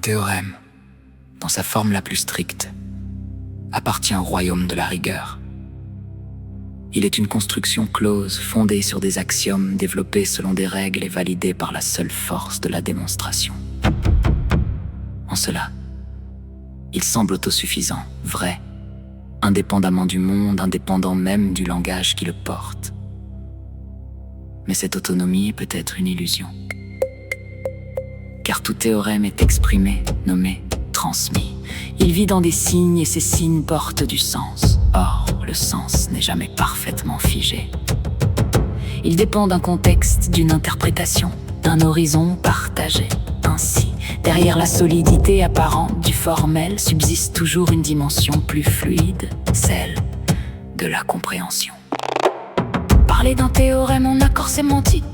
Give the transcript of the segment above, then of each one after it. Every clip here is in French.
théorème, dans sa forme la plus stricte, appartient au royaume de la rigueur. Il est une construction close, fondée sur des axiomes développés selon des règles et validés par la seule force de la démonstration. En cela, il semble autosuffisant, vrai, indépendamment du monde, indépendant même du langage qui le porte. Mais cette autonomie est peut-être une illusion. Car tout théorème est exprimé, nommé, transmis. Il vit dans des signes et ces signes portent du sens. Or, le sens n'est jamais parfaitement figé. Il dépend d'un contexte, d'une interprétation, d'un horizon partagé. Ainsi, derrière la solidité apparente du formel subsiste toujours une dimension plus fluide, celle de la compréhension. Parler d'un théorème en accord sémantique,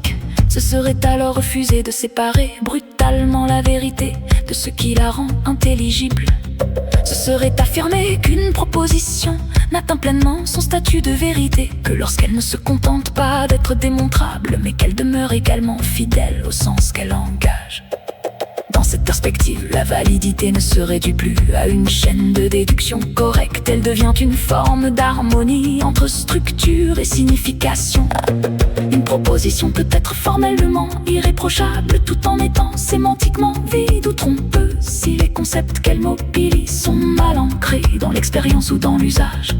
ce serait alors refuser de séparer brutalement la vérité de ce qui la rend intelligible. Ce serait affirmer qu'une proposition n'atteint pleinement son statut de vérité que lorsqu'elle ne se contente pas d'être démontrable, mais qu'elle demeure également fidèle au sens qu'elle engage. Dans cette perspective, la validité ne se réduit plus à une chaîne de déduction correcte. Elle devient une forme d'harmonie entre structure et signification. Une proposition peut être formellement irréprochable tout en étant sémantiquement vide ou trompeuse si les concepts qu'elle mobilise sont mal ancrés dans l'expérience ou dans l'usage.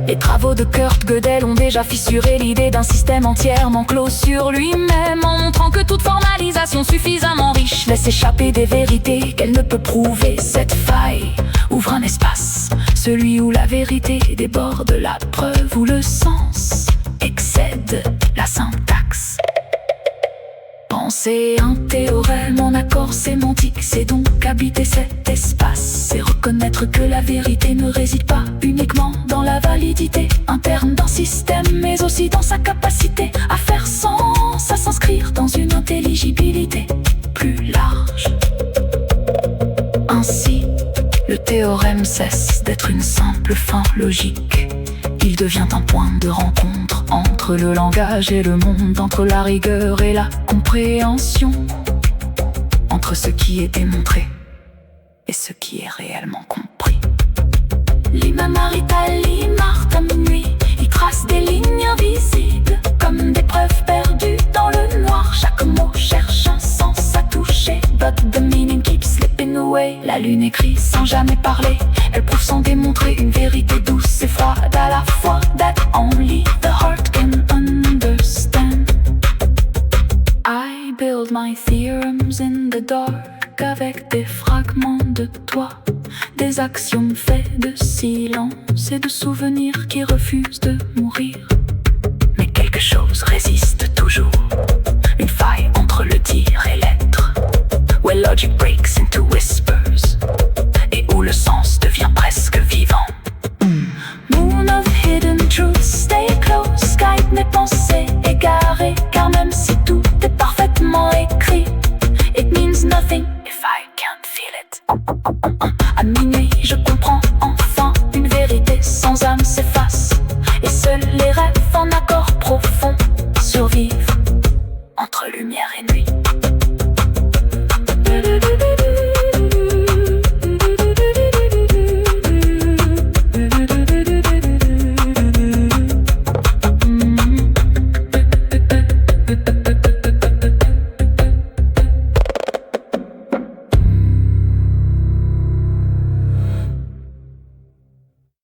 Les travaux de Kurt Gödel ont déjà fissuré l'idée d'un système entièrement clos sur lui-même, en montrant que toute formalisation suffisamment riche laisse échapper des vérités qu'elle ne peut prouver. Cette faille ouvre un espace, celui où la vérité déborde la preuve, où le sens excède la syntaxe. Penser un théorème en accord sémantique, c'est donc habiter cet espace. C'est reconnaître que la vérité ne réside pas uniquement dans la validité interne d'un système, mais aussi dans sa capacité à faire sens, à s'inscrire dans une intelligibilité plus large. Ainsi, le théorème cesse d'être une simple fin logique. Il devient un point de rencontre entre le langage et le monde, entre la rigueur et la compréhension, entre ce qui est démontré et ce qui est réellement compris. Lima Marita, Limart à minuit, il trace des lignes invisibles comme des preuves perdues dans le noir. Chaque mot cherche un sens à toucher, but the meaning keeps slipping away. La lune écrit sans jamais parler, elle prouve sans démontrer une vérité douce et froide à la fois, that only the heart can understand. I build my theorems in the dark avec des fragments de toi, des axiomes faits de silence et de souvenirs qui refusent de mourir. Mais quelque chose résiste toujours, une faille entre le dire et l'être, where logic breaks into whispers et où le sens devient presque vivant. Moon of hidden truth, stay close, guide mes pensées égarées, car même si tout est parfaitement écrit, it means nothing if I can't feel it. À minuit, je comprends enfin une vérité sans âme s'efface, et seuls les rêves en accord profond survivent entre lumière et nuit.